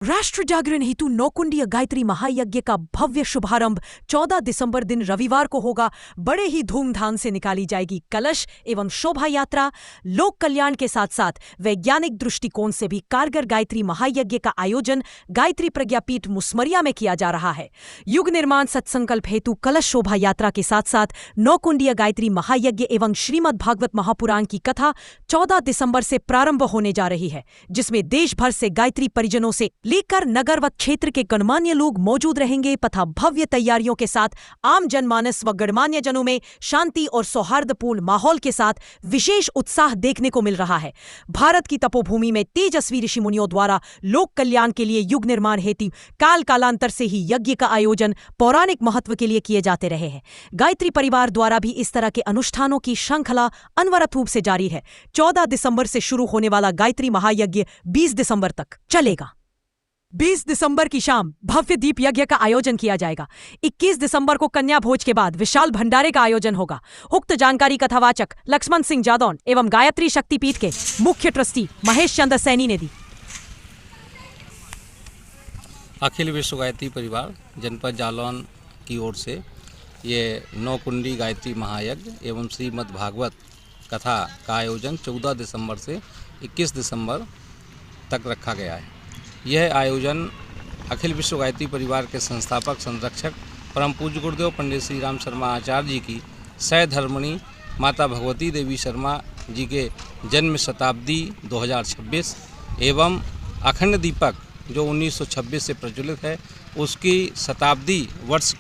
राष्ट्र जागरण हेतु नौकुंडीय गायत्री महायज्ञ का भव्य शुभारंभ 14 दिसंबर दिन रविवार को होगा। बड़े ही धूमधाम से निकाली जाएगी कलश एवं शोभा यात्रा। लोक कल्याण के साथ साथ वैज्ञानिक दृष्टिकोण से भी कारगर गायत्री महायज्ञ का आयोजन गायत्री प्रज्ञापीठ मुसमरिया में किया जा रहा है। युग निर्माण सत्संकल्प हेतु कलश शोभा यात्रा के साथ साथ नौकुंडीय गायत्री महायज्ञ एवं श्रीमद् भागवत महापुराण की कथा 14 दिसंबर से प्रारंभ होने जा रही है, जिसमें देश भर से गायत्री परिजनों से लेकर नगर व क्षेत्र के गणमान्य लोग मौजूद रहेंगे तथा भव्य तैयारियों के साथ आम जनमानस व गणमान्य जनों में शांति और सौहार्दपूर्ण माहौल के साथ विशेष उत्साह देखने को मिल रहा है। भारत की तपोभूमि में तेजस्वी ऋषि मुनियों द्वारा लोक कल्याण के लिए युग निर्माण हेतु काल कालांतर से ही यज्ञ का आयोजन पौराणिक महत्व के लिए किए जाते रहे हैं। गायत्री परिवार द्वारा भी इस तरह के अनुष्ठानों की श्रृंखला अनवरत रूप से जारी है। 14 दिसंबर से शुरू होने वाला गायत्री महायज्ञ 20 दिसंबर तक चलेगा। 20 दिसंबर की शाम भव्य दीप यज्ञ का आयोजन किया जाएगा। 21 दिसंबर को कन्या भोज के बाद विशाल भंडारे का आयोजन होगा। उक्त जानकारी कथावाचक लक्ष्मण सिंह जादौन एवं गायत्री शक्तिपीठ के मुख्य ट्रस्टी महेश चंद्र सैनी ने दी। अखिल विश्व गायत्री परिवार जनपद जालौन की ओर से ये नौकुंडी गायत्री महायज्ञ एवं श्रीमद् भागवत कथा का आयोजन 14 दिसंबर से 21 दिसंबर तक रखा गया है। यह आयोजन अखिल विश्व गायत्री परिवार के संस्थापक संरक्षक परम पूज्य गुरुदेव पंडित श्री राम शर्मा आचार्य जी की सहधर्मिणी माता भगवती देवी शर्मा जी के जन्म शताब्दी 2026 एवं अखंड दीपक जो 1926 से प्रज्वलित है उसकी शताब्दी वर्ष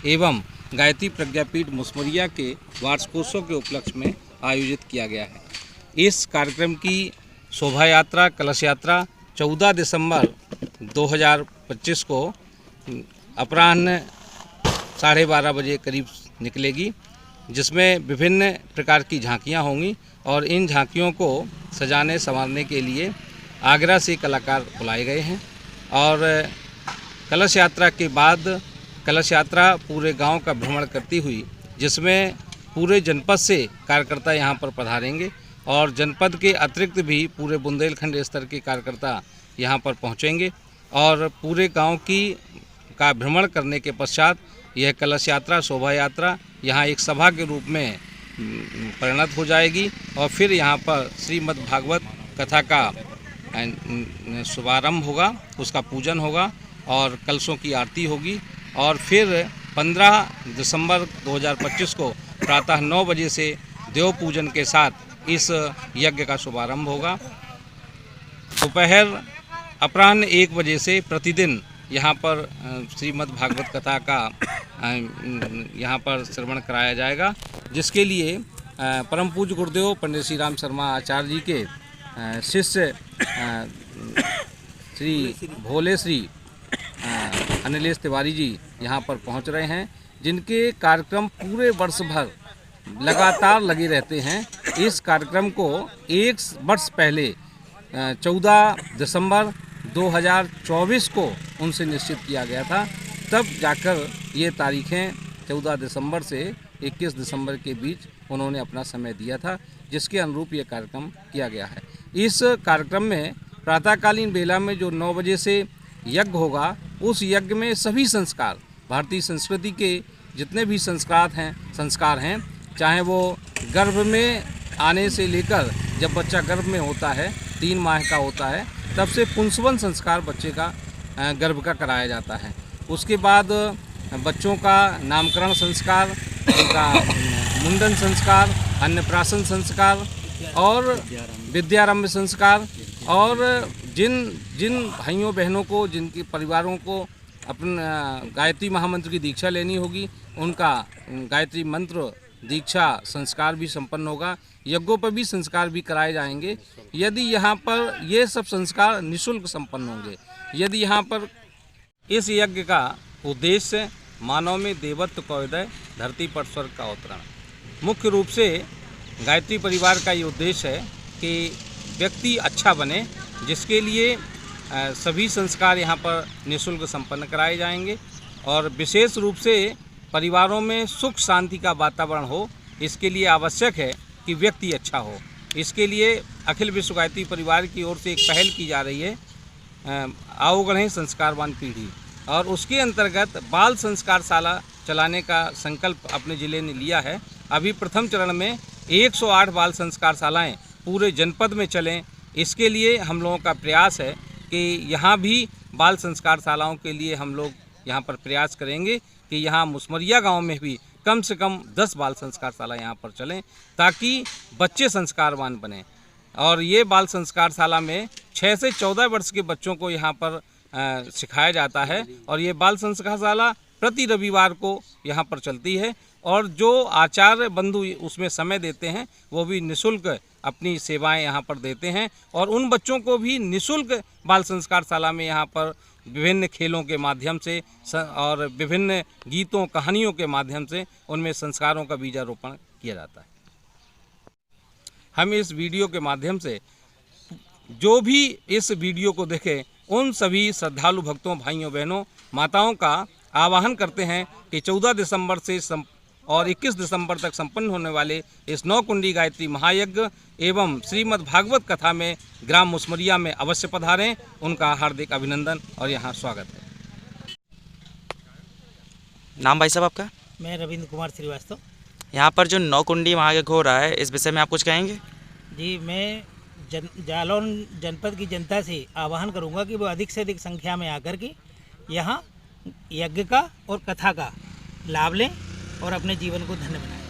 एवं गायत्री प्रज्ञापीठ मुसमरिया के वार्षिकोत्सव के उपलक्ष्य में आयोजित किया गया है। इस कार्यक्रम की शोभा यात्रा कलश यात्रा 14 दिसंबर 2025 को अपराह्न 12:30 बजे करीब निकलेगी, जिसमें विभिन्न प्रकार की झांकियां होंगी और इन झांकियों को सजाने संवारने के लिए आगरा से कलाकार बुलाए गए हैं। और कलश यात्रा के बाद कलश यात्रा पूरे गांव का भ्रमण करती हुई, जिसमें पूरे जनपद से कार्यकर्ता यहां पर पधारेंगे और जनपद के अतिरिक्त भी पूरे बुंदेलखंड स्तर के कार्यकर्ता यहाँ पर पहुँचेंगे और पूरे गांव का भ्रमण करने के पश्चात यह कलश यात्रा शोभा यात्रा यहाँ एक सभा के रूप में परिणत हो जाएगी और फिर यहाँ पर श्रीमद् भागवत कथा का शुभारंभ होगा, उसका पूजन होगा और कलशों की आरती होगी और फिर 15 दिसंबर 2025 को प्रातः 9 बजे से देव पूजन के साथ इस यज्ञ का शुभारंभ होगा। दोपहर अपराह्न 1 बजे से प्रतिदिन यहाँ पर श्रीमद् भागवत कथा का यहाँ पर श्रवण कराया जाएगा, जिसके लिए परम पूज्य गुरुदेव पंडित श्री राम शर्मा आचार्य जी के शिष्य श्री भोले श्री अनिलेश तिवारी जी यहाँ पर पहुँच रहे हैं, जिनके कार्यक्रम पूरे वर्ष भर लगातार लगे रहते हैं। इस कार्यक्रम को 1 वर्ष पहले 14 दिसंबर 2024 को उनसे निश्चित किया गया था, तब जाकर ये तारीखें 14 दिसंबर से 21 दिसंबर के बीच उन्होंने अपना समय दिया था, जिसके अनुरूप ये कार्यक्रम किया गया है। इस कार्यक्रम में प्रातःकालीन बेला में जो 9 बजे से यज्ञ होगा, उस यज्ञ में सभी संस्कार भारतीय संस्कृति के जितने भी संस्कार हैं, चाहे वो गर्भ में आने से लेकर जब बच्चा गर्भ में होता है 3 माह का होता है, तब से पुंसवन संस्कार बच्चे का गर्भ का कराया जाता है। उसके बाद बच्चों का नामकरण संस्कार, उनका मुंडन संस्कार, अन्नप्राशन संस्कार और विद्यारंभ संस्कार और जिन भाइयों बहनों को जिनके परिवारों को अपन गायत्री महामंत्र की दीक्षा लेनी होगी, उनका गायत्री मंत्र दीक्षा संस्कार भी संपन्न होगा। यज्ञों पर भी संस्कार भी कराए जाएंगे। यदि यहाँ पर ये सब संस्कार निःशुल्क संपन्न होंगे। यदि यहाँ पर इस यज्ञ का उद्देश्य मानव में देवत्व का उदय, धरती पर स्वर्ग का अवतरण। मुख्य रूप से गायत्री परिवार का ये उद्देश्य है कि व्यक्ति अच्छा बने, जिसके लिए सभी संस्कार यहाँ पर निःशुल्क संपन्न कराए जाएंगे और विशेष रूप से परिवारों में सुख शांति का वातावरण हो, इसके लिए आवश्यक है कि व्यक्ति अच्छा हो। इसके लिए अखिल विश्व गायत्री परिवार की ओर से एक पहल की जा रही है आओ गढ़ें संस्कारवान पीढ़ी, और उसके अंतर्गत बाल संस्कारशाला चलाने का संकल्प अपने ज़िले ने लिया है। अभी प्रथम चरण में 108 बाल संस्कारशालाएँ पूरे जनपद में चलें, इसके लिए हम लोगों का प्रयास है कि यहाँ भी बाल संस्कारशालाओं के लिए हम लोग यहाँ पर प्रयास करेंगे कि यहाँ मुसमरिया गांव में भी कम से कम 10 बाल संस्कारशाला यहाँ पर चलें, ताकि बच्चे संस्कारवान बने। और ये बाल संस्कारशाला में 6 से 14 वर्ष के बच्चों को यहाँ पर सिखाया जाता है, और ये बाल संस्कारशाला प्रति रविवार को यहाँ पर चलती है, और जो आचार्य बंधु उसमें समय देते हैं वो भी निःशुल्क अपनी सेवाएं यहाँ पर देते हैं, और उन बच्चों को भी निःशुल्क बाल संस्कारशाला में यहाँ पर विभिन्न खेलों के माध्यम से और विभिन्न गीतों कहानियों के माध्यम से उनमें संस्कारों का बीजारोपण किया जाता है। हम इस वीडियो के माध्यम से जो भी इस वीडियो को देखें उन सभी श्रद्धालु भक्तों, भाइयों, बहनों, माताओं का आह्वान करते हैं कि 14 दिसंबर से और 21 दिसंबर तक संपन्न होने वाले इस 9 कुंडी गायत्री महायज्ञ एवं श्रीमद् भागवत कथा में ग्राम मुसमरिया में अवश्य पधारें। उनका हार्दिक अभिनंदन और यहाँ स्वागत है। नाम भाई साहब आपका? मैं रविंद्र कुमार श्रीवास्तव। यहाँ पर जो 9 कुंडी महायज्ञ हो रहा है, इस विषय में आप कुछ कहेंगे? जी, मैं जालौन जनपद की जनता से आह्वान करूँगा कि वो अधिक से अधिक संख्या में आकर के यहाँ यज्ञ का और कथा का लाभ लें और अपने जीवन को धन्य बनाएं।